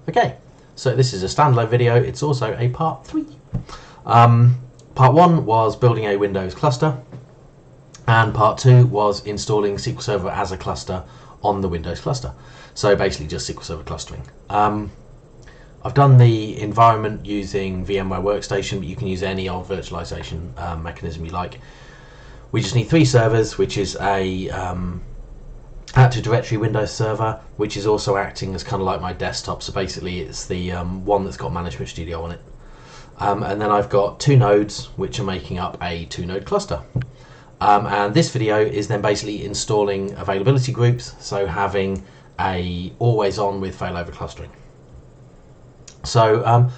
Okay, so this is a standalone video. It's also a part 3. Part 1 was building a Windows cluster, and part 2 was installing SQL Server as a cluster on the Windows cluster. So basically just SQL Server clustering. I've done the environment using VMware Workstation, but you can use any old virtualization mechanism you like. We just need 3 servers, which is a Active Directory Windows server, which is also acting as kind of like my desktop. So basically it's the one that's got Management Studio on it. And then I've got 2 nodes, which are making up a 2-node cluster. And this video is then basically installing availability groups, so having a AlwaysOn with failover clustering. So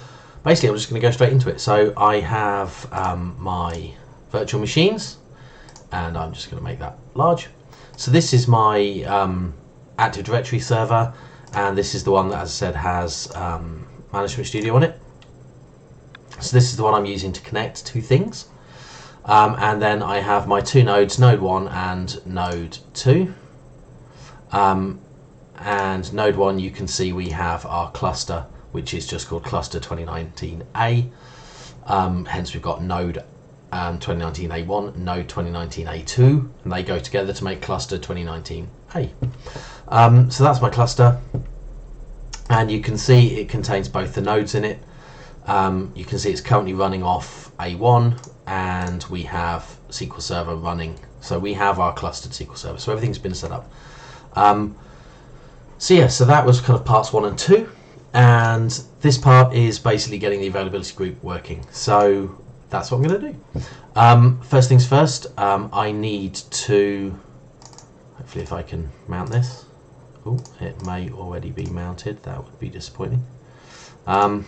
basically I'm just going to go straight into it. So I have my virtual machines, and I'm just going to make that large. So this is my Active Directory server, and this is the one that, as I said, has Management Studio on it. So this is the one I'm using to connect 2 things. And then I have my 2 nodes, node 1 and node 2. And node 1, you can see we have our cluster, which is just called cluster 2019A. Hence we've got node 2019A1, node 2019A2, and they go together to make cluster 2019A. So that's my cluster, and you can see it contains both the nodes in it. You can see it's currently running off A1, and we have SQL Server running. So we have our clustered SQL Server, so everything's been set up. So yeah, so that was kind of parts 1 and 2, and this part is basically getting the availability group working. So that's what I'm going to do. First things first, I need to, hopefully if I can mount this. Oh, it may already be mounted, that would be disappointing. No,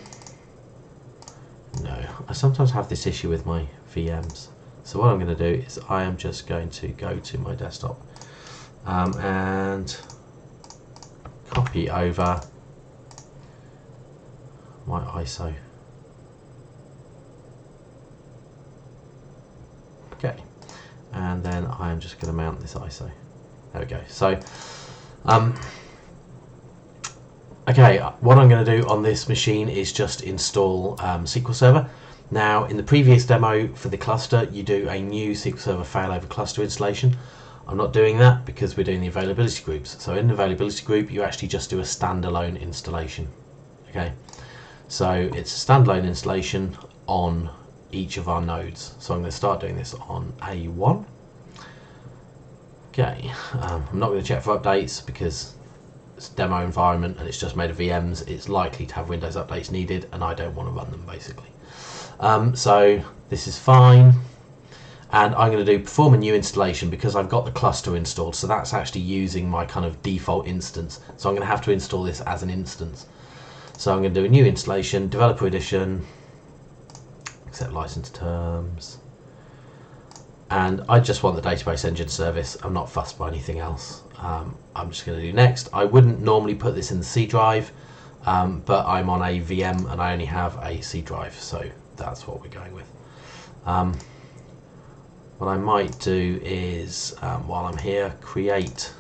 I sometimes have this issue with my VMs. So what I'm going to do is I am just going to go to my desktop and copy over my ISO. Okay, and then I'm just going to mount this ISO. There we go. So, okay, what I'm going to do on this machine is just install SQL Server. Now, in the previous demo for the cluster, you do a new SQL Server failover cluster installation. I'm not doing that because we're doing the availability groups. So in the availability group, you actually just do a standalone installation. Okay, so it's a standalone installation on each of our nodes. So I'm going to start doing this on A1. Okay, I'm not going to check for updates because it's a demo environment and it's just made of VMs. It's likely to have Windows updates needed, and I don't want to run them basically. So this is fine, and I'm going to do perform a new installation because I've got the cluster installed. So that's actually using my kind of default instance. So I'm going to have to install this as an instance. So I'm going to do a new installation, developer edition, accept license terms, and I just want the database engine service. I'm not fussed by anything else. I'm just going to do next. I wouldn't normally put this in the C drive, but I'm on a VM and I only have a C drive, so that's what we're going with. What I might do is, while I'm here, create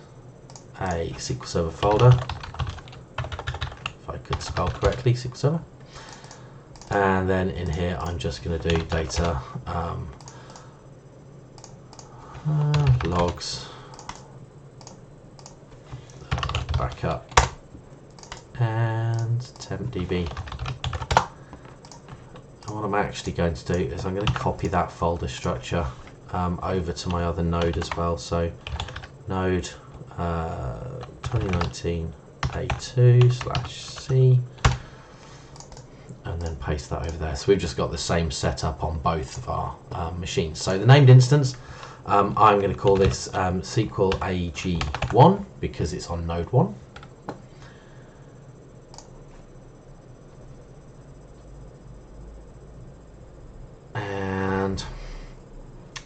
a SQL Server folder, if I could spell correctly, SQL Server. And then in here, I'm just going to do data logs, backup, and tempdb. And what I'm actually going to do is I'm going to copy that folder structure over to my other node as well. So node 2019 A2/C. And then paste that over there. So we've just got the same setup on both of our machines. So the named instance, I'm going to call this SQL AG1 because it's on node 1. And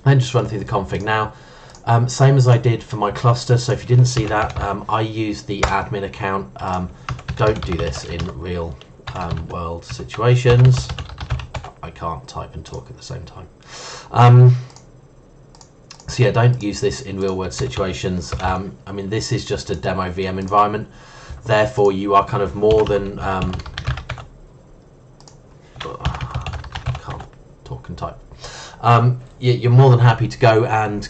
then just run through the config. Now, same as I did for my cluster. So if you didn't see that, I used the admin account. Don't do this in real world situations. I can't type and talk at the same time. So yeah, don't use this in real world situations. I mean, this is just a demo VM environment. Therefore, you are kind of more than can't talk and type. You're more than happy to go and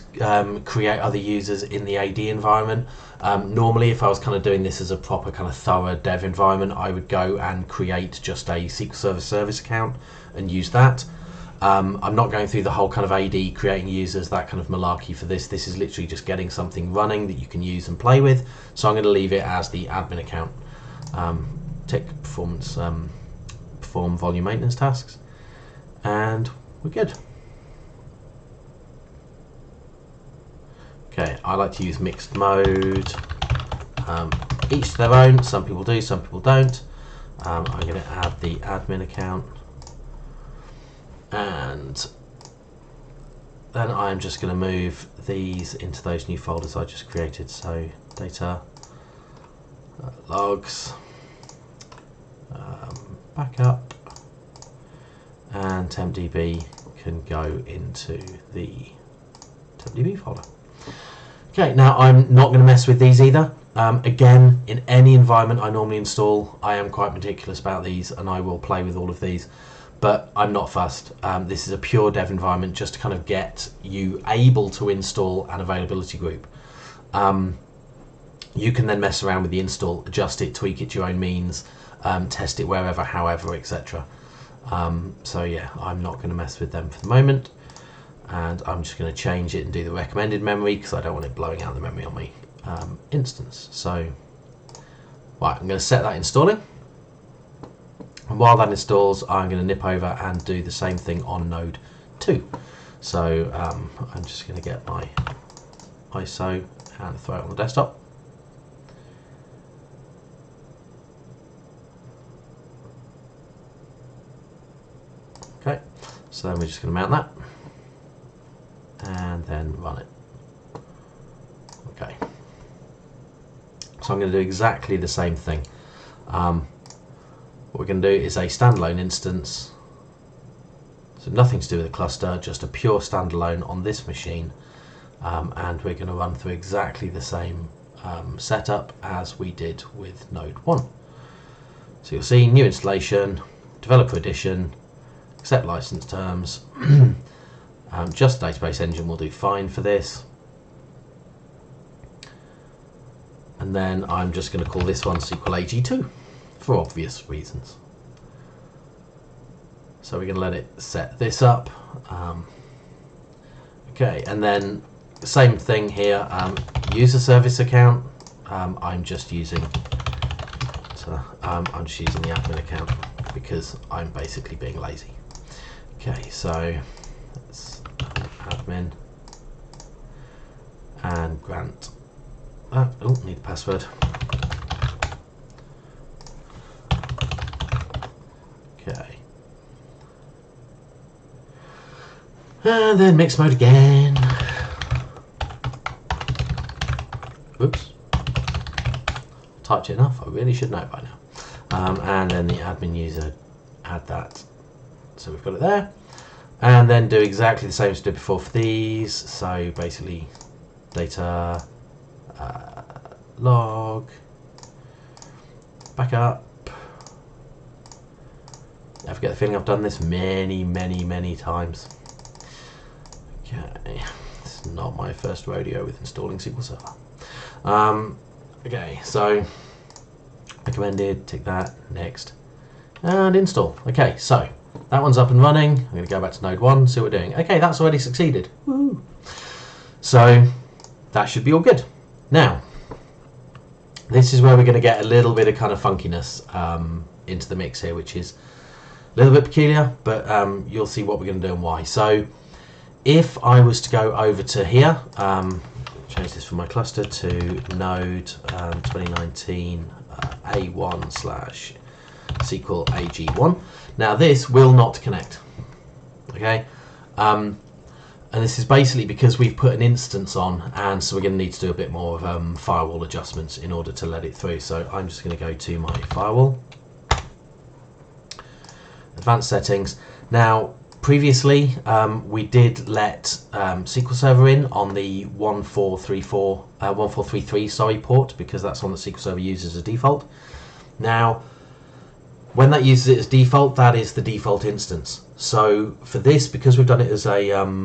create other users in the AD environment. Normally, if I was kind of doing this as a proper kind of thorough dev environment, I would go and create just a SQL Server service account and use that. I'm not going through the whole kind of AD, creating users, that kind of malarkey for this. This is literally just getting something running that you can use and play with. So I'm going to leave it as the admin account. Tick performance, perform volume maintenance tasks, and we're good. Okay, I like to use mixed mode. Each to their own. Some people do, some people don't. I'm going to add the admin account, and then I'm just going to move these into those new folders I just created. So data, logs, backup, and tempdb can go into the tempdb folder. Okay, now I'm not going to mess with these either. Again, in any environment I normally install, I am quite meticulous about these and I will play with all of these, but I'm not fussed. This is a pure dev environment just to kind of get you able to install an availability group. You can then mess around with the install, adjust it, tweak it to your own means, test it wherever, however, etc. So yeah, I'm not going to mess with them for the moment. And I'm just going to change it and do the recommended memory because I don't want it blowing out the memory on my instance. So, right, I'm going to set that installing. And while that installs, I'm going to nip over and do the same thing on node 2. So I'm just going to get my ISO and throw it on the desktop. Okay, so then we're just going to mount that. And then run it. Okay. So I'm going to do exactly the same thing. What we're going to do is a standalone instance. So nothing to do with the cluster, just a pure standalone on this machine. And we're going to run through exactly the same setup as we did with node 1. So you'll see new installation, developer edition, accept license terms. Just database engine will do fine for this. And then I'm just going to call this one SQL AG2 for obvious reasons. So we're going to let it set this up. Okay, and then same thing here, user service account. I'm just using the admin account because I'm basically being lazy. Okay, so let's admin and grant that. Oh, need a password. Okay. And then mixed mode again. Oops. Typed it enough. I really should know it by now. And then the admin user, add that. So we've got it there. And then do exactly the same as we did before for these. So basically data, log, backup. I get the feeling I've done this many times. Okay, this is not my first rodeo with installing SQL Server. Okay, so recommended, tick that, next, and install. Okay, so that one's up and running. I'm going to go back to node 1, see what we're doing. Okay, that's already succeeded. Woo. So that should be all good. Now, this is where we're going to get a little bit of kind of funkiness into the mix here, which is a little bit peculiar, but you'll see what we're going to do and why. So if I was to go over to here, change this from my cluster to node 2019 A1 slash SQL AG1. Now this will not connect, okay? And this is basically because we've put an instance on, and so we're going to need to do a bit more of firewall adjustments in order to let it through. So I'm just going to go to my firewall, advanced settings. Now Previously, we did let SQL Server in on the 1433 port, because that's one that SQL Server uses as default. Now, when that uses it as default, that is the default instance. So for this, because we've done it as a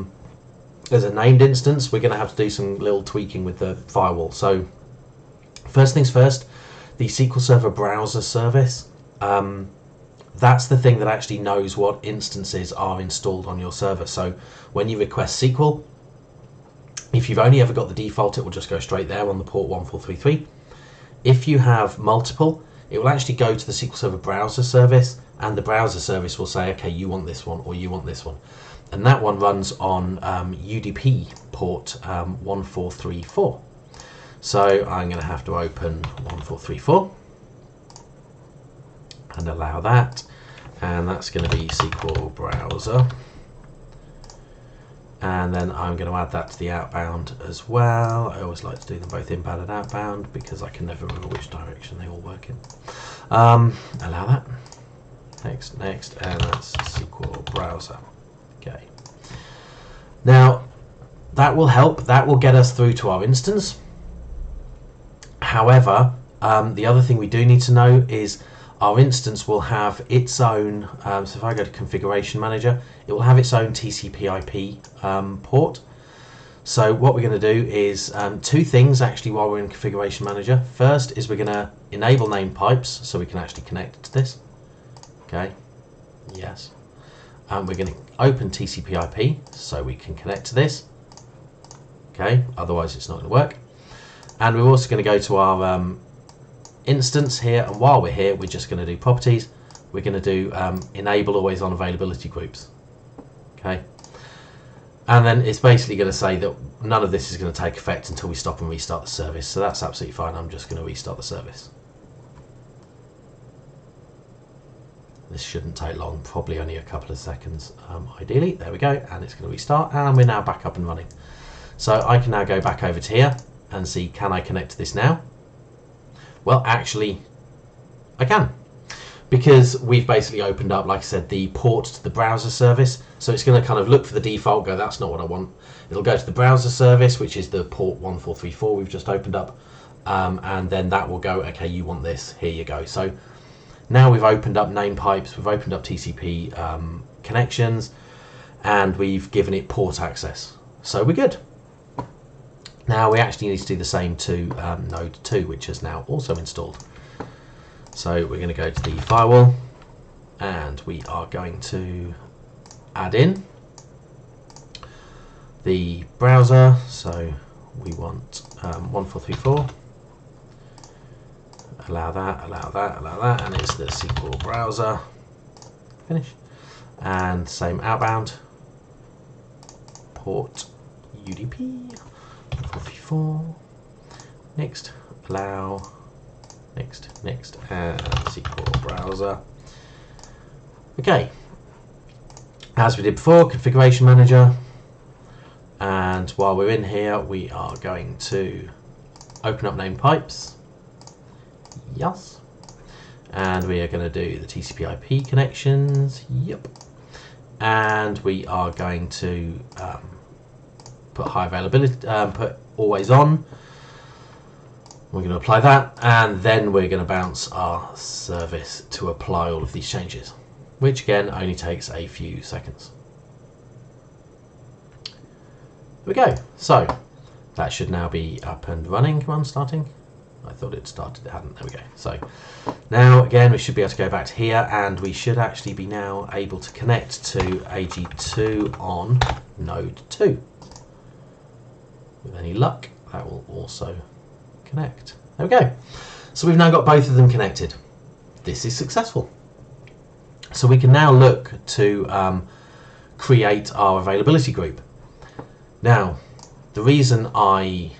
named instance, we're going to have to do some little tweaking with the firewall. So first things first, the SQL Server browser service, that's the thing that actually knows what instances are installed on your server. So when you request SQL, if you've only ever got the default, it will just go straight there on the port 1433. If you have multiple, it will actually go to the SQL Server browser service, and the browser service will say, okay, you want this one or you want this one. And that one runs on UDP port 1434. So I'm going to have to open 1434 and allow that. And that's going to be SQL browser. And then I'm going to add that to the outbound as well. I always like to do them both inbound and outbound because I can never remember which direction they all work in. Allow that. Next, and that's SQL browser. Okay. Now, that will help. That will get us through to our instance. However, the other thing we do need to know is our instance will have its own, so if I go to Configuration Manager, it will have its own TCP/IP port. So what we're going to do is two things actually while we're in Configuration Manager. First is we're going to enable name pipes so we can actually connect to this. Okay, yes. And we're going to open TCP/IP so we can connect to this. Okay, otherwise it's not going to work. And we're also going to go to our instance here, and while we're here, we're just going to do properties. We're going to do enable always on availability groups. Okay, and then it's basically going to say that none of this is going to take effect until we stop and restart the service. So that's absolutely fine. I'm just going to restart the service. This shouldn't take long, probably only a couple of seconds ideally. There we go, and it's going to restart, and we're now back up and running. So I can now go back over to here and see, can I connect to this now? Well, actually, I can, because we've basically opened up, like I said, the port to the browser service. So it's going to kind of look for the default, go, that's not what I want. It'll go to the browser service, which is the port 1434 we've just opened up, and then that will go, okay, you want this, here you go. So now we've opened up name pipes, we've opened up TCP connections, and we've given it port access. So we're good. Now we actually need to do the same to node 2, which is now also installed. So we're going to go to the firewall, and we are going to add in the browser. So we want 1434. Allow that, and it's the SQL browser. Finish. And same outbound. Port UDP 1434. Next, allow. Next, and SQL browser. Okay. As we did before, Configuration Manager. And while we're in here, we are going to open up name pipes. Yes. And we are going to do the TCP/IP connections. Yep. And we are going to put high availability, put always on. We're going to apply that, and then we're going to bounce our service to apply all of these changes, which again only takes a few seconds. There we go. So that should now be up and running. Come on, starting. I thought it started, it hadn't. There we go. So now again we should be able to go back to here, and we should actually be now able to connect to AG2 on node 2. With any luck, that will also connect. There we go. So we've now got both of them connected. This is successful. So we can now look to create our availability group. Now, the reason I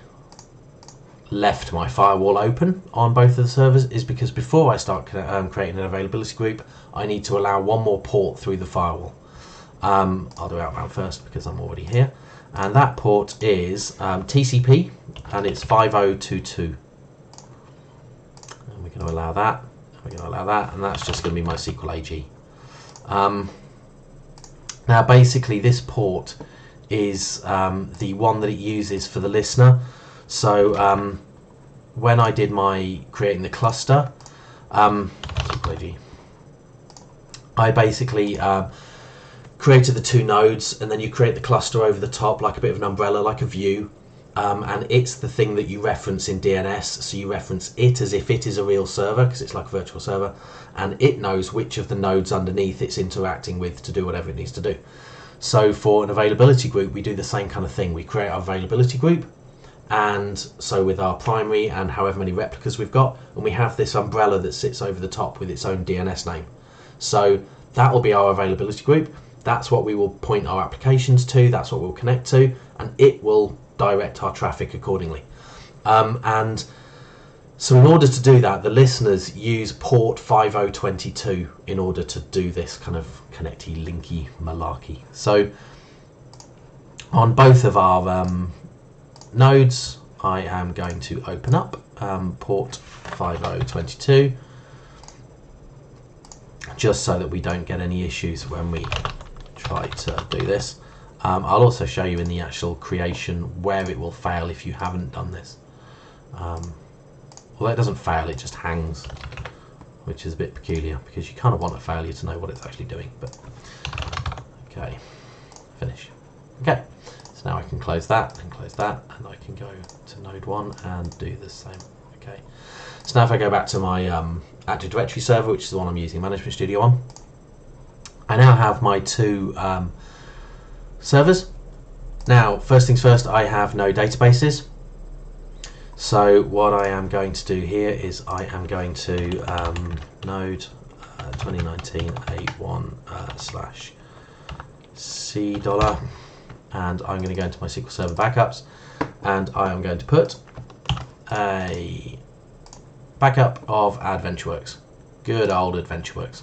left my firewall open on both of the servers is because before I start creating an availability group, I need to allow one more port through the firewall. I'll do outbound first because I'm already here. And that port is TCP, and it's 5022. And we're going to allow that. We're going to allow that, and that's just going to be my SQL AG. Now basically this port is the one that it uses for the listener. So when I did my creating the cluster, I basically created the two nodes, and then you create the cluster over the top like a bit of an umbrella, like a view, and it's the thing that you reference in DNS. So you reference it as if it is a real server, because it's like a virtual server, and it knows which of the nodes underneath it's interacting with to do whatever it needs to do. So for an availability group, we do the same kind of thing. We create our availability group, and so with our primary and however many replicas we've got, and we have this umbrella that sits over the top with its own DNS name. So that will be our availability group. That's what we will point our applications to, that's what we'll connect to, and it will direct our traffic accordingly. And so in order to do that, the listeners use port 5022 in order to do this kind of connecty, linky, malarkey. So on both of our nodes, I am going to open up port 5022, just so that we don't get any issues when we try to do this. I'll also show you in the actual creation where it will fail if you haven't done this. Although it doesn't fail, it just hangs, which is a bit peculiar, because you kind of want a failure to know what it's actually doing. But okay, finish. Okay, so now I can close that, and I can go to node 1 and do the same. Okay, so now if I go back to my Active Directory server, which is the one I'm using Management Studio on, I now have my two servers. Now, first things first, I have no databases. So what I am going to do here is I am going to node 2019 A1 /C$, and I'm going to go into my SQL Server backups, and I am going to put a backup of AdventureWorks. Good old AdventureWorks.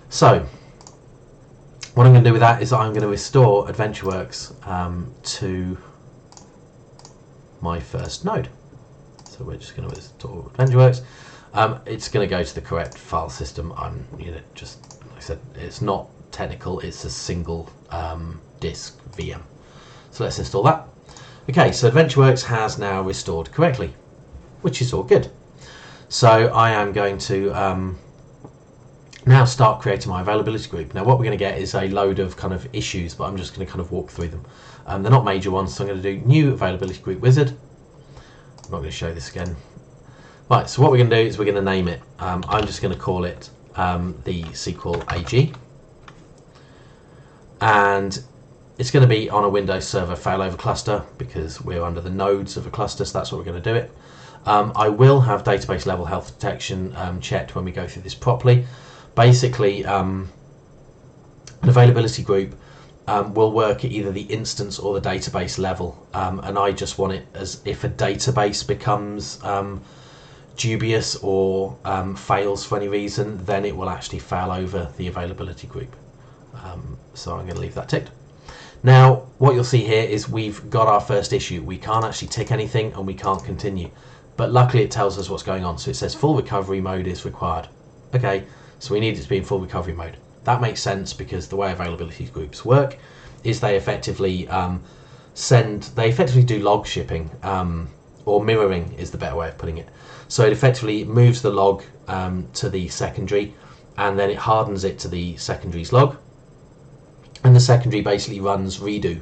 So what I'm going to do with that is I'm going to restore AdventureWorks to my first node. So we're just going to restore AdventureWorks. It's going to go to the correct file system. Just like I said, it's not technical. It's a single disk VM. So let's install that. Okay, so AdventureWorks has now restored correctly, which is all good. So I am going to now start creating my availability group. Now what we're going to get is a load of kind of issues, but I'm just going to kind of walk through them. They're not major ones, so I'm going to do new availability group wizard. I'm not going to show this again. Right, so what we're going to do is we're going to name it. I'm just going to call it the SQL AG. And it's going to be on a Windows Server failover cluster, because we're under the nodes of a cluster, so that's what we're going to do it. I will have database level health detection checked when we go through this properly. Basically, an availability group will work at either the instance or the database level, and I just want it as if a database becomes dubious or fails for any reason, then it will actually fail over the availability group. So I'm going to leave that ticked. Now what you'll see here is we've got our first issue. We can't actually tick anything and we can't continue, but luckily it tells us what's going on. So it says full recovery mode is required. Okay, so we need it to be in full recovery mode. That makes sense, because the way availability groups work is they effectively do log shipping, or mirroring is the better way of putting it. So it effectively moves the log to the secondary, and then it hardens it to the secondary's log, and the secondary basically runs redo.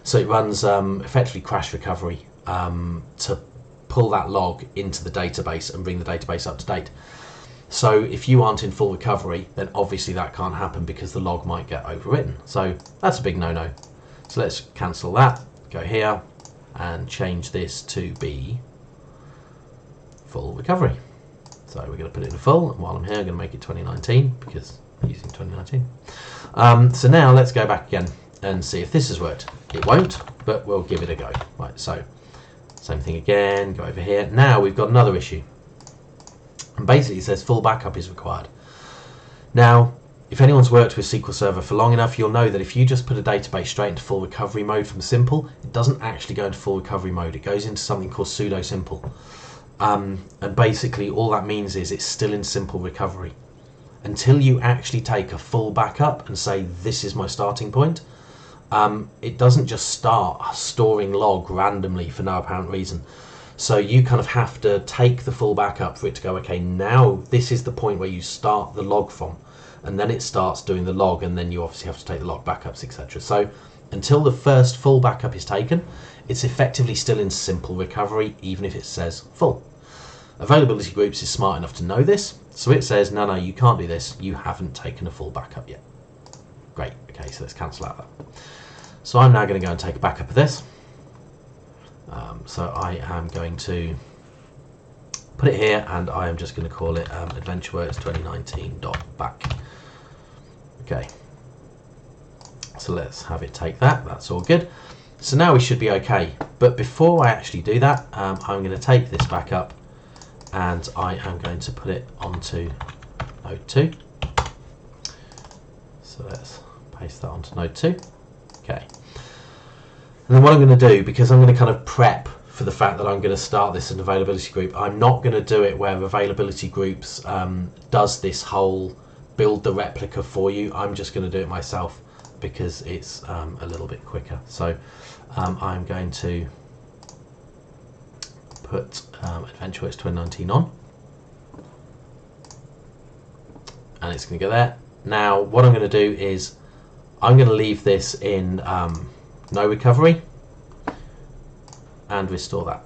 So it runs effectively crash recovery to pull that log into the database and bring the database up to date. So if you aren't in full recovery, then obviously that can't happen, because the log might get overwritten. So that's a big no-no. So let's cancel that, go here and change this to be full recovery. So we're going to put it in full, and while I'm here I'm going to make it 2019, because I'm using 2019. So now let's go back again and see if this has worked. It won't, but we'll give it a go. Right, so same thing again, go over here. Now we've got another issue. And basically it says full backup is required. Now, if anyone's worked with SQL Server for long enough, you'll know that if you just put a database straight into full recovery mode from simple, it doesn't actually go into full recovery mode. It goes into something called pseudo simple. And basically all that means is it's still in simple recovery. until you actually take a full backup and say this is my starting point. It doesn't just start storing log randomly for no apparent reason. So you kind of have to take the full backup for it to go, okay, now this is the point where you start the log from, and then it starts doing the log, and then you obviously have to take the log backups, etc. So until the first full backup is taken, it's effectively still in simple recovery, even if it says full. Availability Groups is smart enough to know this, so it says, no, you can't do this, you haven't taken a full backup yet. Great, okay, so let's cancel out that. So I'm now going to go and take a backup of this. So I am going to put it here, and I am just going to call it AdventureWorks2019.back. Okay, so let's have it take that. That's all good. So now we should be okay. But before I actually do that, I'm going to take this backup and I am going to put it onto node 2. So let's paste that onto node 2. Okay. And then what I'm going to do, because I'm going to kind of prep for the fact that I'm going to start this as an availability group, I'm not going to do it where availability groups does this whole build the replica for you. I'm just going to do it myself because it's a little bit quicker. So I'm going to put AdventureWorks 2019 on, and it's going to go there. Now what I'm going to do is I'm going to leave this in no recovery and restore that.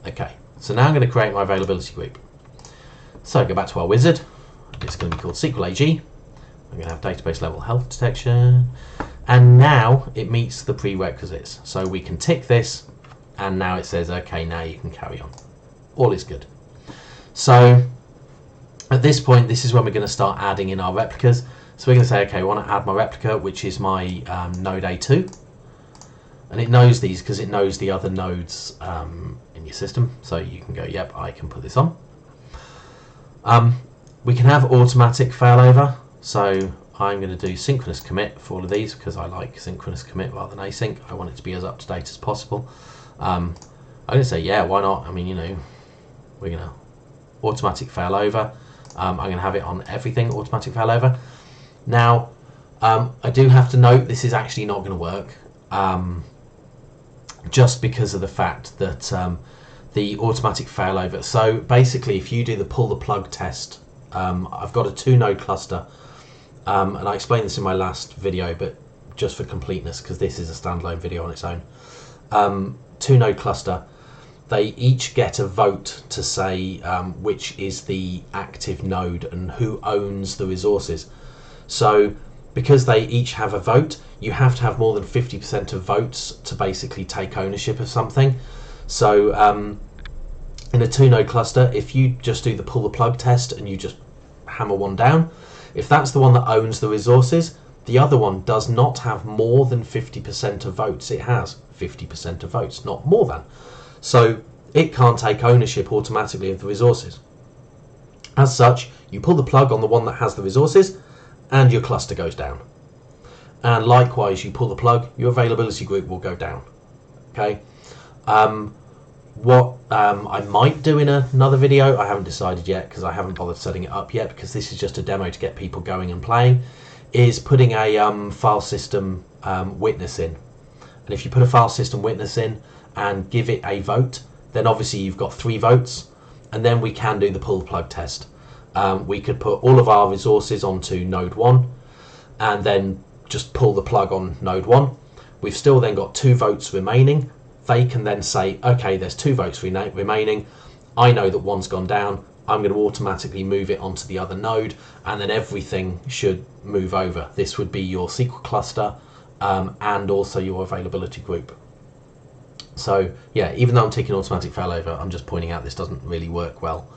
Okay, so now I'm going to create my availability group. So go back to our wizard. It's going to be called SQL AG. I'm going to have database level health detection, and now it meets the prerequisites. So we can tick this, and now it says, okay, now you can carry on. All is good. So at this point, this is when we're going to start adding in our replicas. So we're going to say, okay, I want to add my replica, which is my node A2. And it knows these because it knows the other nodes in your system. So you can go, yep, I can put this on. We can have automatic failover. So I'm going to do synchronous commit for all of these because I like synchronous commit rather than async. I want it to be as up to date as possible. I'm going to say, yeah, why not? I mean, you know, we're going to automatic failover. I'm going to have it on everything, automatic failover. Now, I do have to note this is actually not going to work, just because of the fact that the automatic failover. So basically, if you do the pull the plug test, I've got a 2-node cluster, and I explained this in my last video, but just for completeness, because this is a standalone video on its own. 2-node cluster. They each get a vote to say which is the active node and who owns the resources. So because they each have a vote, you have to have more than 50% of votes to basically take ownership of something. So in a 2-node cluster, if you just do the pull the plug test and you just hammer one down, if that's the one that owns the resources, the other one does not have more than 50% of votes. It has 50% of votes, not more than. So it can't take ownership automatically of the resources. As such, you pull the plug on the one that has the resources and your cluster goes down. And likewise, you pull the plug, your availability group will go down. Okay. What I might do in another video, I haven't decided yet because I haven't bothered setting it up yet, because this is just a demo to get people going and playing, is putting a file system witness in. And if you put a file system witness in and give it a vote, then obviously you've got 3 votes, and then we can do the pull the plug test. We could put all of our resources onto node 1 and then just pull the plug on node 1. We've still then got 2 votes remaining. They can then say, okay, there's 2 votes remaining. I know that one's gone down. I'm going to automatically move it onto the other node, and then everything should move over. This would be your SQL cluster and also your availability group. So yeah, even though I'm taking automatic failover, I'm just pointing out this doesn't really work well.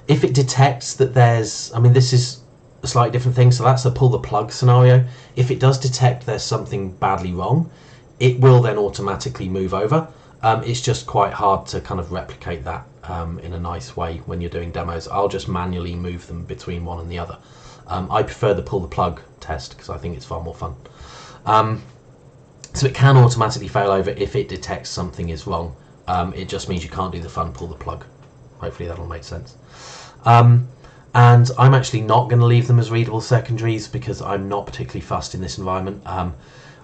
If it detects that there's, I mean, this is a slightly different thing, so that's a pull the plug scenario. If it does detect there's something badly wrong, it will then automatically move over. It's just quite hard to kind of replicate that in a nice way when you're doing demos. I'll just manually move them between one and the other. I prefer the pull the plug test because I think it's far more fun. So it can automatically fail over if it detects something is wrong. It just means you can't do the fun pull the plug. Hopefully that'll make sense. And I'm actually not going to leave them as readable secondaries because I'm not particularly fussed in this environment.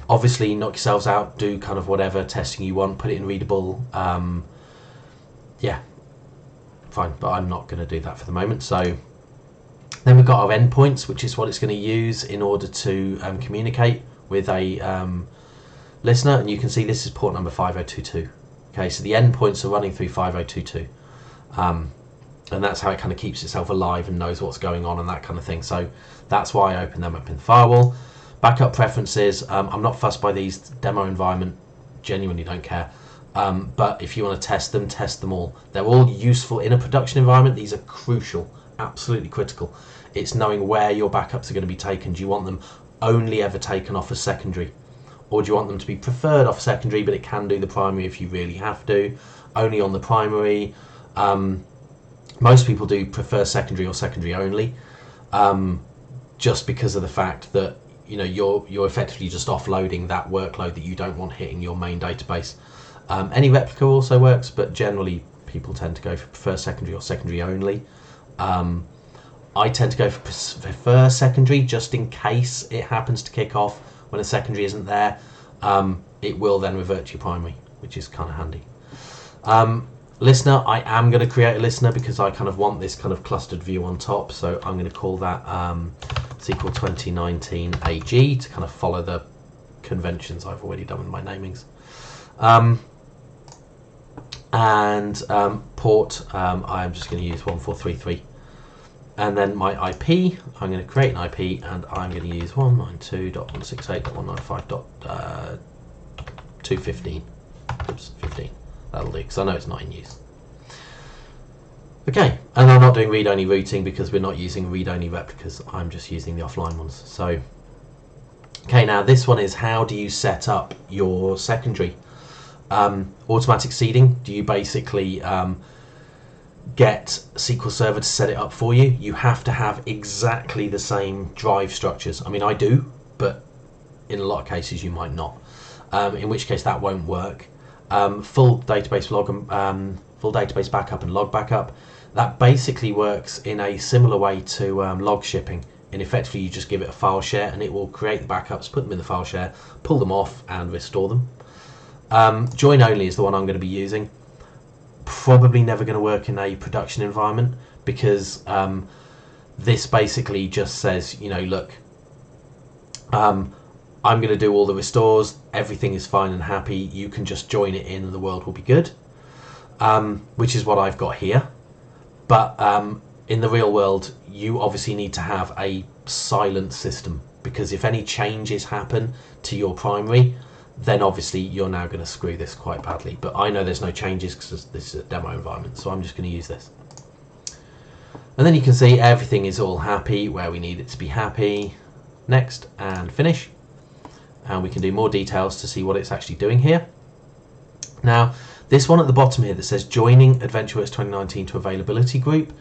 Obviously, knock yourselves out, do kind of whatever testing you want, put it in readable. Yeah, fine, but I'm not going to do that for the moment. So then we've got our endpoints, which is what it's going to use in order to communicate with a listener. And you can see this is port number 5022. Okay, so the endpoints are running through 5022. And that's how it kind of keeps itself alive and knows what's going on and that kind of thing. So that's why I open them up in the firewall. Backup preferences, I'm not fussed by these. Demo environment, genuinely don't care. But if you want to test them all. They're all useful in a production environment. These are crucial, absolutely critical. It's knowing where your backups are going to be taken. Do you want them only ever taken off as secondary? Or do you want them to be preferred off secondary, but it can do the primary if you really have to? Only on the primary. Most people do prefer secondary or secondary only, just because of the fact that you're effectively just offloading that workload that you don't want hitting your main database. Any replica also works, but generally people tend to go for prefer secondary or secondary only. I tend to go for prefer secondary just in case it happens to kick off when a secondary isn't there. It will then revert to your primary, which is kind of handy. Listener, I am going to create a listener because I kind of want this kind of clustered view on top. So I'm going to call that SQL 2019 AG to kind of follow the conventions I've already done with my namings. Port, I'm just going to use 1433. And then my IP, I'm going to create an IP and I'm going to use 192.168.195.215. Oops, 15. That'll do, because I know it's not in use. Okay, and I'm not doing read-only routing because we're not using read-only replicas. I'm just using the offline ones. So, okay, now this one is how do you set up your secondary? Automatic seeding. Do you basically get SQL Server to set it up for you? You have to have exactly the same drive structures. I mean, I do, but in a lot of cases you might not. In which case that won't work. Full database backup and log backup. That basically works in a similar way to log shipping. And effectively, you just give it a file share, and it will create the backups, put them in the file share, pull them off, and restore them. Join only is the one I'm going to be using. Probably never going to work in a production environment because this basically just says, look, I'm going to do all the restores, everything is fine and happy, you can just join it in and the world will be good, which is what I've got here. But in the real world, you obviously need to have a silent system, because if any changes happen to your primary, then obviously you're now going to screw this quite badly. But I know there's no changes because this is a demo environment, so I'm just going to use this. And then you can see everything is all happy where we need it to be happy. Next, and finish. And we can do more details to see what it's actually doing here. Now, this one at the bottom here that says joining AdventureWorks 2019 to availability group,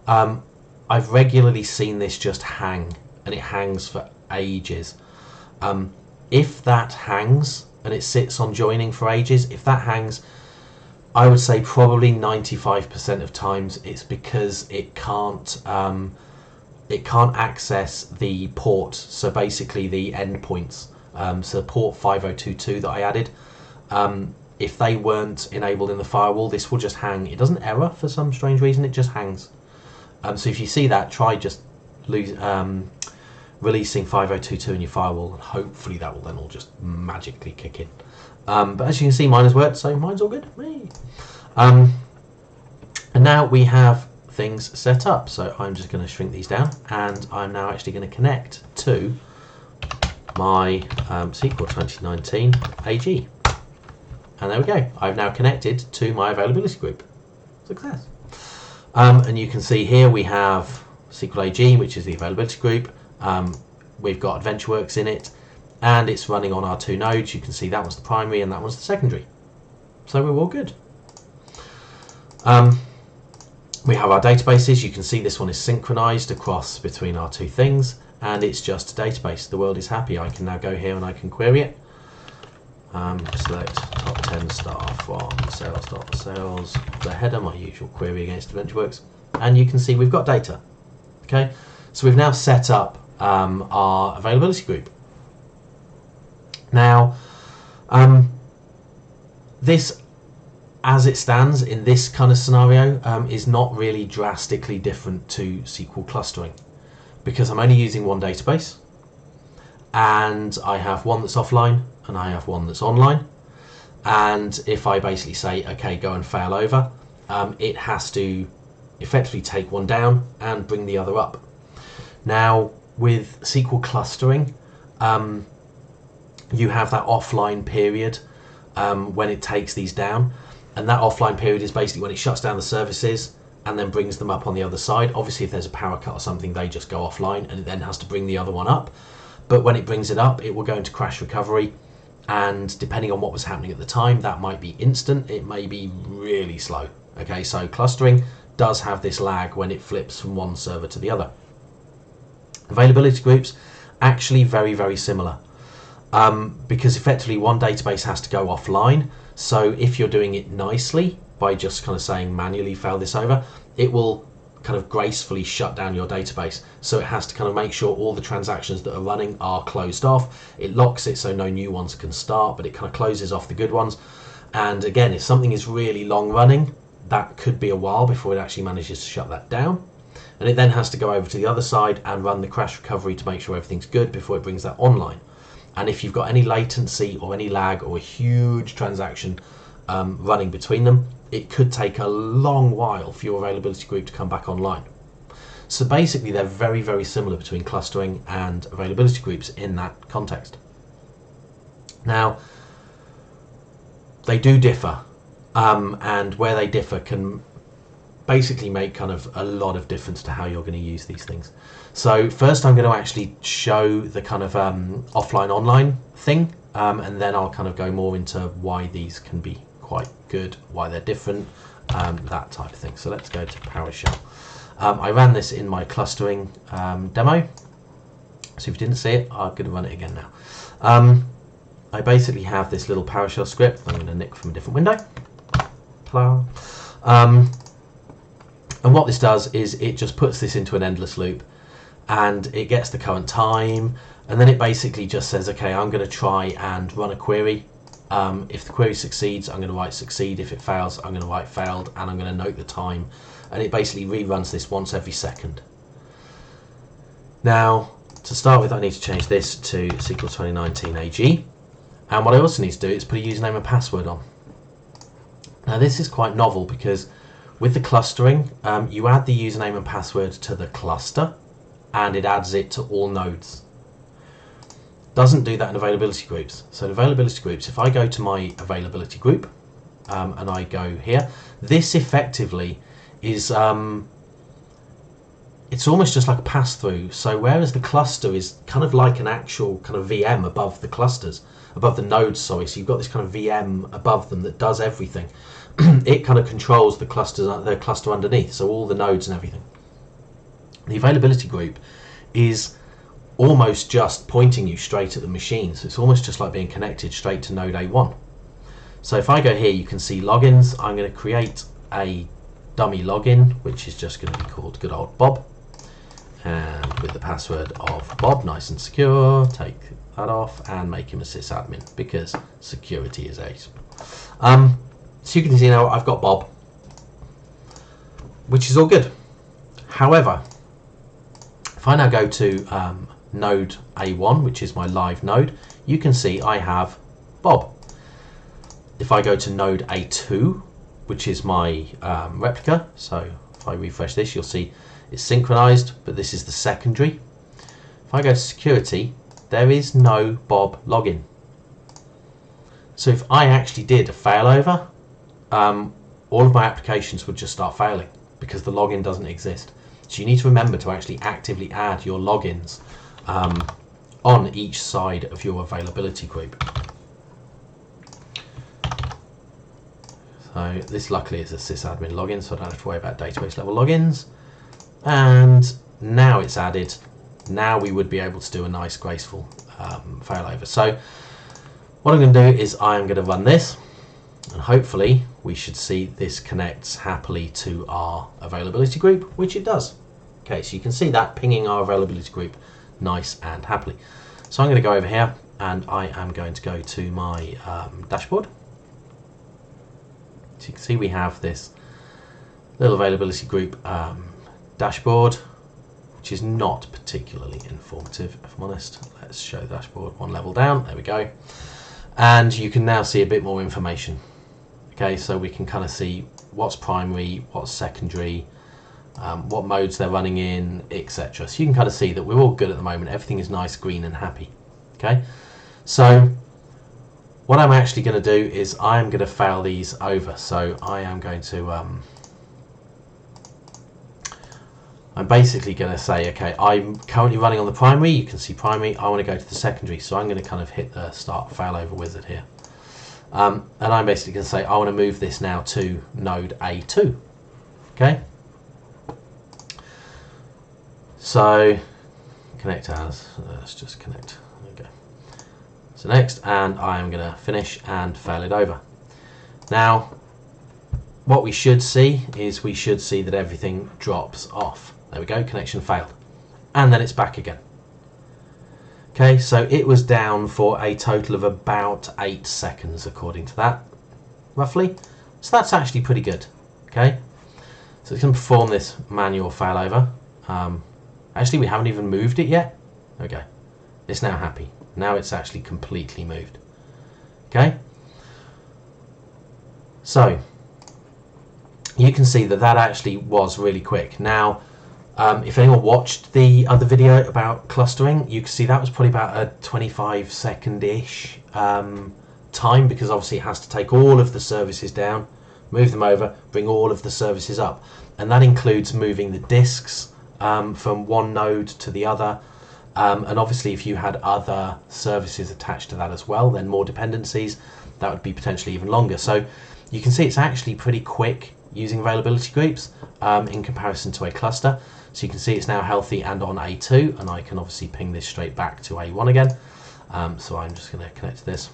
I've regularly seen this just hang, and it hangs for ages. If that hangs and it sits on joining for ages, if that hangs, I would say probably 95% of times it's because it can't access the port, so basically the endpoints. So port 5022 that I added, if they weren't enabled in the firewall, this will just hang. It doesn't error for some strange reason, it just hangs. So if you see that, try just releasing 5022 in your firewall, and hopefully that will then all just magically kick in. But as you can see, mine has worked, so mine's all good. And now we have things set up. So I'm just going to shrink these down, and I'm now actually going to connect to my SQL 2019 AG. And there we go. I've now connected to my availability group. Success. And you can see here we have SQL AG, which is the availability group. We've got AdventureWorks in it, and it's running on our two nodes. You can see that one's the primary and that one's the secondary. So we're all good. We have our databases. You can see this one is synchronized across between our two things, and it's just a database. The world is happy. I can now go here and I can query it. Select top 10 star from sales.sales, the header, my usual query against AdventureWorks, and you can see we've got data. Okay, so we've now set up our availability group. Now, this, as it stands in this kind of scenario, is not really drastically different to SQL clustering, because I'm only using one database, and I have one that's offline and I have one that's online. And if I basically say, okay, go and fail over, it has to effectively take one down and bring the other up. Now, with SQL clustering, you have that offline period when it takes these down, and that offline period is basically when it shuts down the services and then brings them up on the other side. Obviously, if there's a power cut or something, they just go offline and it then has to bring the other one up. But when it brings it up, it will go into crash recovery, and depending on what was happening at the time, that might be instant, it may be really slow. Okay, so clustering does have this lag when it flips from one server to the other. Availability groups, actually very, very similar, because effectively one database has to go offline. So if you're doing it nicely by just kind of saying manually fail this over, it will kind of gracefully shut down your database. So it has to kind of make sure all the transactions that are running are closed off. It locks it so no new ones can start, but it kind of closes off the good ones. And again, if something is really long running, that could be a while before it actually manages to shut that down. And it then has to go over to the other side and run the crash recovery to make sure everything's good before it brings that online. And if you've got any latency or any lag or a huge transaction running between them, it could take a long while for your availability group to come back online. So basically they're very, very similar between clustering and availability groups in that context. Now, they do differ, and where they differ can basically make kind of a lot of difference to how you're going to use these things. So first I'm going to actually show the kind of offline online thing, and then I'll kind of go more into why these can be quite good, why they're different, that type of thing. So let's go to PowerShell. I ran this in my clustering demo, so if you didn't see it, I'm going to run it again now. I basically have this little PowerShell script I'm going to nick from a different window. And what this does is it just puts this into an endless loop, and it gets the current time, and then it basically just says, okay, I'm going to try and run a query. If the query succeeds, I'm going to write succeed. If it fails, I'm going to write failed, and I'm going to note the time. And it basically reruns this once every second. Now, to start with, I need to change this to SQL 2019 AG. And what I also need to do is put a username and password on. Now, this is quite novel because with the clustering, you add the username and password to the cluster, and it adds it to all nodes. Doesn't do that in availability groups. So in availability groups, if I go to my availability group and I go here, this effectively is it's almost just like a pass-through. So whereas the cluster is kind of like an actual kind of VM above the clusters, above the nodes, sorry, so you've got this kind of VM above them that does everything. It kind of controls the cluster underneath, so all the nodes and everything. The availability group is almost just pointing you straight at the machine, so it's almost just like being connected straight to node A1. So if I go here, you can see logins. I'm going to create a dummy login, which is just going to be called good old Bob, and with the password of Bob, nice and secure. Take that off and make him a sysadmin because security is ace. So you can see now I've got Bob, which is all good. However, if I now go to node A1, which is my live node, you can see I have Bob. If I go to node A2, which is my replica, so if I refresh this, you'll see it's synchronized, but this is the secondary. If I go to security, there is no Bob login. So if I actually did a failover, all of my applications would just start failing because the login doesn't exist. So you need to remember to actually actively add your logins on each side of your availability group. So this luckily is a sysadmin login, so I don't have to worry about database level logins. And now it's added. Now we would be able to do a nice graceful failover. So what I'm going to do is I'm going to run this, and hopefully we should see this connects happily to our availability group, which it does. Okay, so you can see that pinging our availability group nice and happily. So I'm going to go over here and I am going to go to my dashboard. So you can see we have this little availability group dashboard, which is not particularly informative, if I'm honest. Let's show the dashboard one level down. There we go. And you can now see a bit more information. Okay, so we can kind of see what's primary, what's secondary, what modes they're running in, etc. So you can kind of see that we're all good at the moment. Everything is nice, green and happy. Okay, so what I'm actually going to do is I am going to fail these over. So I am going to I'm basically going to say, okay, I'm currently running on the primary. You can see primary. I want to go to the secondary. So I'm going to kind of hit the start failover wizard here. And I'm basically going to say, I want to move this now to node A2. Okay. So connect as, let's just connect. There we go. So next, and I am going to finish and fail it over. Now, what we should see is we should see that everything drops off. There we go, connection failed. And then it's back again. Okay, so it was down for a total of about 8 seconds according to that, roughly. So that's actually pretty good. Okay, so it's going to perform this manual failover. Actually, we haven't even moved it yet. Okay, it's now happy. Now it's actually completely moved. Okay, so you can see that that actually was really quick. Now, if anyone watched the other video about clustering, you can see that was probably about a 25-second-ish time, because obviously it has to take all of the services down, move them over, bring all of the services up. And that includes moving the disks from one node to the other. And obviously if you had other services attached to that as well, then more dependencies, that would be potentially even longer. So you can see it's actually pretty quick using availability groups in comparison to a cluster. So you can see it's now healthy and on A2, and I can obviously ping this straight back to A1 again. So I'm just going to connect to this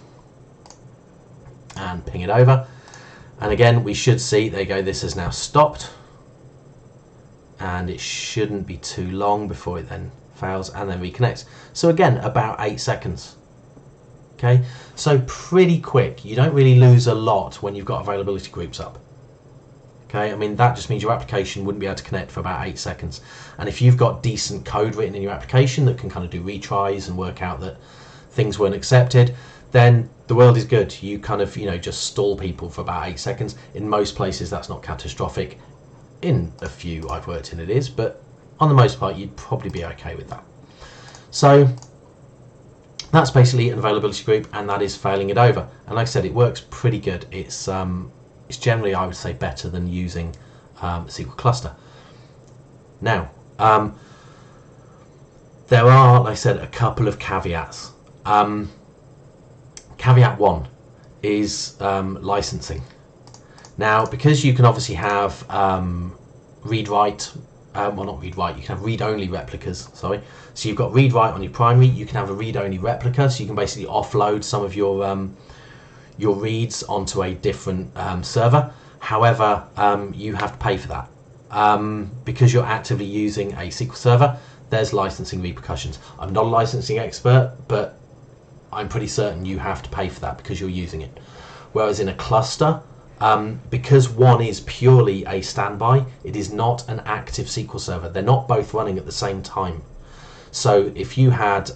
and ping it over. And again, we should see, there you go, this has now stopped. And it shouldn't be too long before it then fails and then reconnects. So again, about 8 seconds. Okay, so pretty quick. You don't really lose a lot when you've got availability groups up. Okay, I mean, that just means your application wouldn't be able to connect for about 8 seconds. And if you've got decent code written in your application that can kind of do retries and work out that things weren't accepted, then the world is good. You kind of, just stall people for about 8 seconds. In most places, that's not catastrophic. In a few I've worked in, it is, but on the most part, you'd probably be okay with that. So that's basically an availability group, and that is failing it over. And like I said, it works pretty good. It's generally, I would say, better than using SQL cluster. Now, there are, like I said, a couple of caveats. Caveat 1 is licensing. Now, because you can obviously have read-write, well, not read-write, you can have read-only replicas, sorry. So you've got read-write on your primary, you can have a read-only replica, so you can basically offload some of your reads onto a different server. However, you have to pay for that. Because you're actively using a SQL server, there's licensing repercussions. I'm not a licensing expert, but I'm pretty certain you have to pay for that because you're using it. Whereas in a cluster, because one is purely a standby, it is not an active SQL server. They're not both running at the same time. So if you had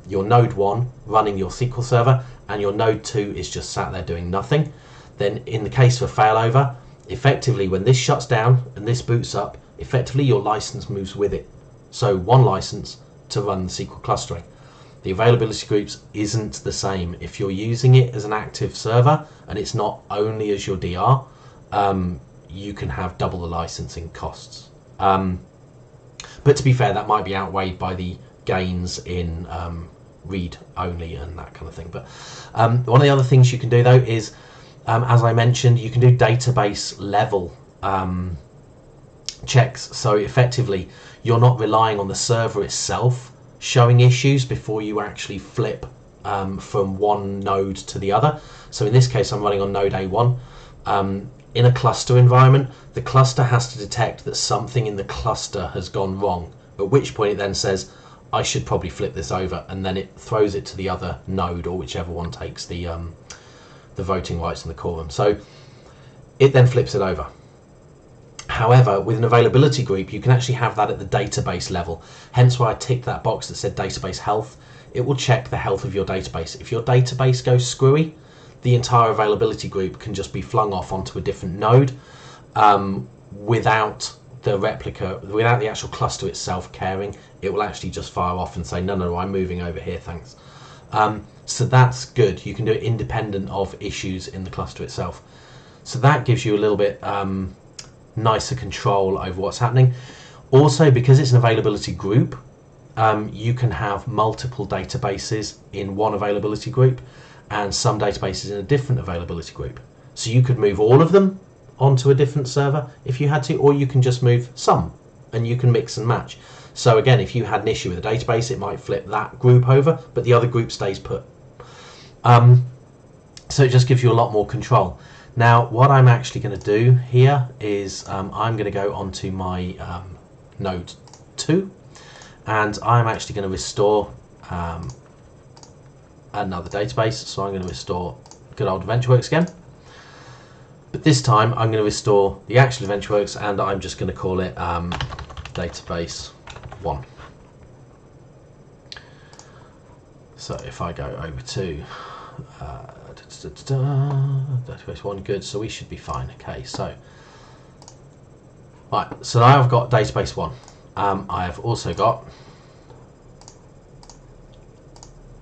your node 1 running your SQL server and your node 2 is just sat there doing nothing, then in the case of a failover, effectively when this shuts down and this boots up, effectively your license moves with it. So one license to run the SQL clustering. The availability groups isn't the same. If you're using it as an active server and it's not only as your DR, you can have double the licensing costs. But to be fair, that might be outweighed by the gains in read only and that kind of thing. But one of the other things you can do though is, as I mentioned, you can do database level checks. So effectively, you're not relying on the server itself showing issues before you actually flip from one node to the other. So in this case, I'm running on node A1. in a cluster environment, the cluster has to detect that something in the cluster has gone wrong, at which point it then says, I should probably flip this over, and then it throws it to the other node, or whichever one takes the voting rights in the quorum. So it then flips it over. However, with an availability group, you can actually have that at the database level. Hence why I ticked that box that said database health. It will check the health of your database. If your database goes screwy, the entire availability group can just be flung off onto a different node without the replica, without the actual cluster itself caring. It will actually just fire off and say, no, I'm moving over here, thanks. So that's good. You can do it independent of issues in the cluster itself. So that gives you a little bit nicer control over what's happening. Also, because it's an availability group, you can have multiple databases in one availability group and some databases in a different availability group. So you could move all of them onto a different server if you had to, or you can just move some and you can mix and match. So again, if you had an issue with a database, it might flip that group over, but the other group stays put. So it just gives you a lot more control. Now, what I'm actually going to do here is I'm going to go onto my node 2, and I'm actually going to restore another database. So I'm going to restore good old AdventureWorks again. But this time I'm going to restore the actual AdventureWorks, and I'm just going to call it database 1. So if I go over to database 1, good, so we should be fine. Okay, so right, so now I've got database 1. I have also got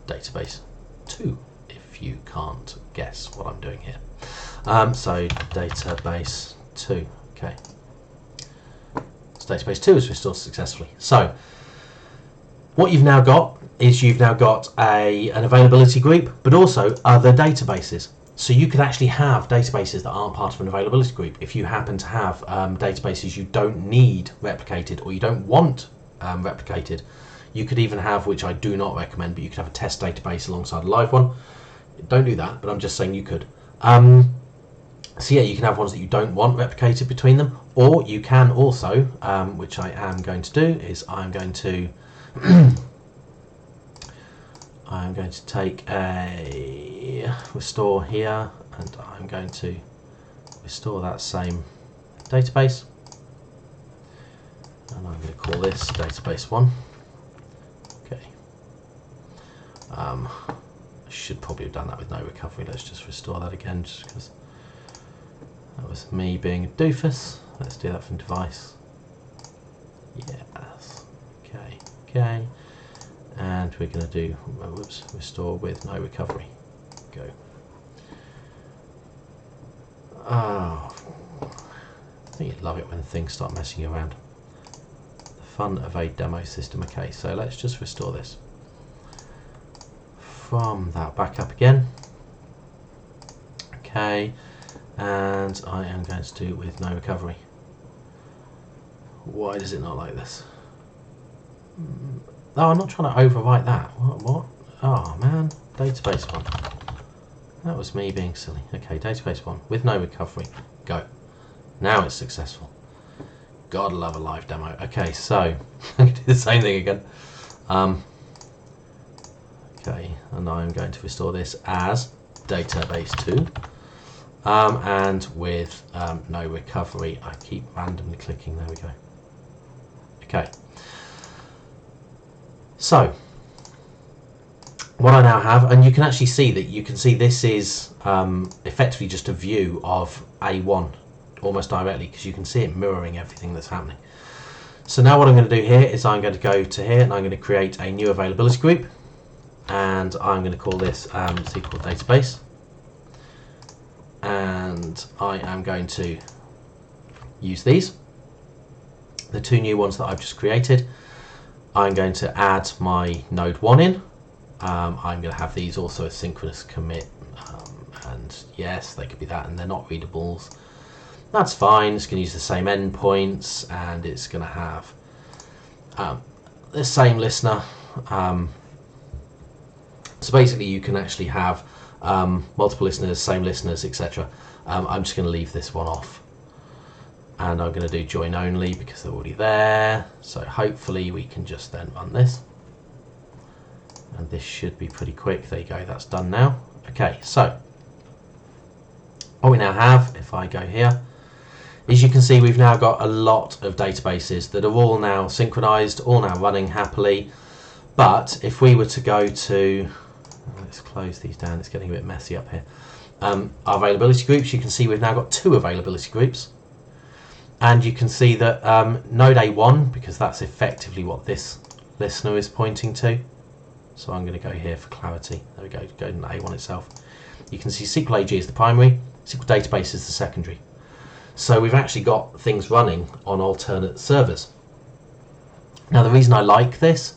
database 2, if you can't guess what I'm doing here. So database 2, okay. So database 2 is restored successfully. So what you've now got is you've now got an availability group, but also other databases. So you could actually have databases that aren't part of an availability group. If you happen to have databases you don't need replicated or you don't want replicated, you could even have, which I do not recommend, but you could have a test database alongside a live one. Don't do that, but I'm just saying you could. So yeah, you can have ones that you don't want replicated between them, or you can also, which I am going to do, is I'm going to take a restore here, and I'm going to restore that same database, and I'm going to call this database 1. Okay. I should probably have done that with no recovery. Let's just restore that again, just because that was me being a doofus. Let's do that from device. Yes. Okay. And we're going to do restore with no recovery. Go. Oh, I think you'd love it when things start messing you around. The fun of a demo system. Okay, so let's just restore this. From that back up again. Okay, and I am going to do with no recovery. Why does it not like this? Oh, I'm not trying to overwrite that. What? Oh man, database 1. That was me being silly. Okay, database 1 with no recovery. Go. Now it's successful. God love a live demo. Okay, so I'm going to do the same thing again. Okay, and I'm going to restore this as database 2. And with no recovery. I keep randomly clicking. There we go. Okay. So what I now have, and you can actually see that this is effectively just a view of A1 almost directly, because you can see it mirroring everything that's happening. So now what I'm going to do here is I'm going to go to here and I'm going to create a new availability group, and I'm going to call this SQL database, and I am going to use these, the two new ones that I've just created. I'm going to add my node 1 in. I'm going to have these also a synchronous commit, and yes, they could be that, and they're not readables. That's fine. It's going to use the same endpoints, and it's going to have the same listener. So basically, you can actually have multiple listeners, same listeners, etc. I'm just going to leave this one off, and I'm going to do join only because they're already there. So hopefully we can just then run this, and this should be pretty quick. There you go, that's done now. Okay, so what we now have, if I go here, is you can see we've now got a lot of databases that are all now synchronized, all now running happily. But if we were to go to, let's close these down, it's getting a bit messy up here. Our availability groups, you can see we've now got 2 availability groups. And you can see that node A1, because that's effectively what this listener is pointing to. So I'm going to go here for clarity. There we go, go to A1 itself. You can see SQL AG is the primary, SQL database is the secondary. So we've actually got things running on alternate servers. Now the reason I like this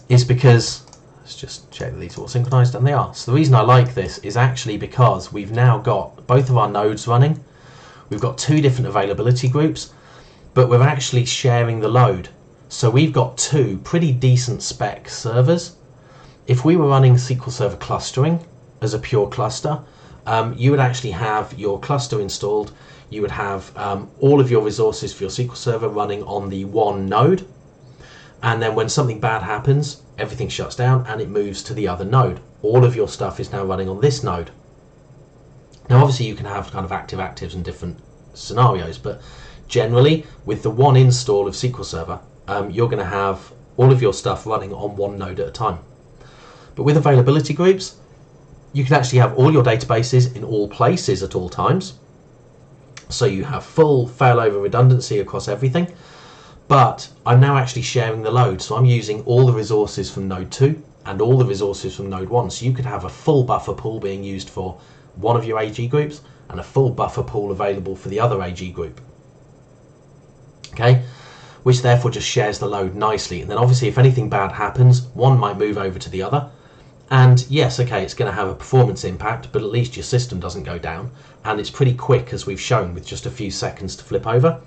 is because, let's just check that these are all synchronized, and they are. So the reason I like this is actually because we've now got both of our nodes running. We've got 2 different availability groups, but we're actually sharing the load. So we've got 2 pretty decent spec servers. If we were running SQL Server clustering as a pure cluster, you would actually have your cluster installed. You would have all of your resources for your SQL Server running on the one node. And then when something bad happens, everything shuts down and it moves to the other node. All of your stuff is now running on this node. Now obviously you can have kind of actives and different scenarios, but generally with the one install of SQL Server, you're going to have all of your stuff running on one node at a time. But with availability groups, you can actually have all your databases in all places at all times. So you have full failover redundancy across everything. But I'm now actually sharing the load, so I'm using all the resources from node 2 and all the resources from node 1. So you could have a full buffer pool being used for one of your AG groups and a full buffer pool available for the other AG group. Okay, which therefore just shares the load nicely. And then obviously if anything bad happens, one might move over to the other. And yes, okay, it's going to have a performance impact, but at least your system doesn't go down. And it's pretty quick, as we've shown, with just a few seconds to flip over.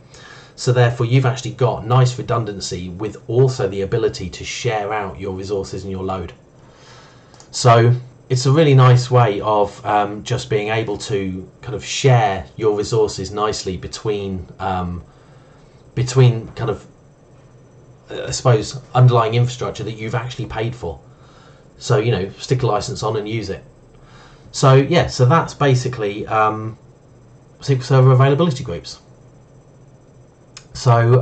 So therefore you've actually got nice redundancy with also the ability to share out your resources and your load. So it's a really nice way of just being able to kind of share your resources nicely between kind of, I suppose, underlying infrastructure that you've actually paid for. So, you know, stick a license on and use it. So yeah, so that's basically SQL Server availability groups. So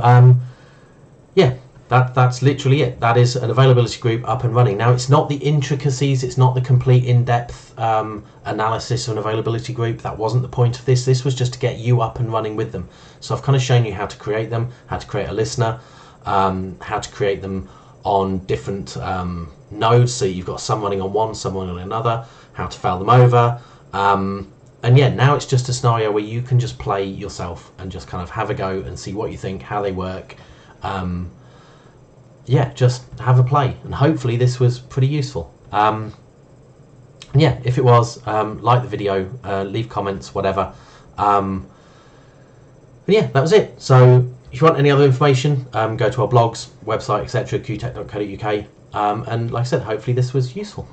yeah, that's literally it. That is an availability group up and running. Now it's not the intricacies, it's not the complete in-depth analysis of an availability group. That wasn't the point of this. This was just to get you up and running with them. So I've kind of shown you how to create them, how to create a listener, how to create them on different nodes. So you've got some running on one, some running on another, how to fail them over. And yeah, now it's just a scenario where you can just play yourself and just kind of have a go and see what you think, how they work. Yeah, just have a play, and hopefully this was pretty useful. Yeah, if it was, like the video, leave comments, whatever. But yeah, that was it. So if you want any other information, go to our blogs, website, etc., qtech.co.uk. And like I said, hopefully this was useful.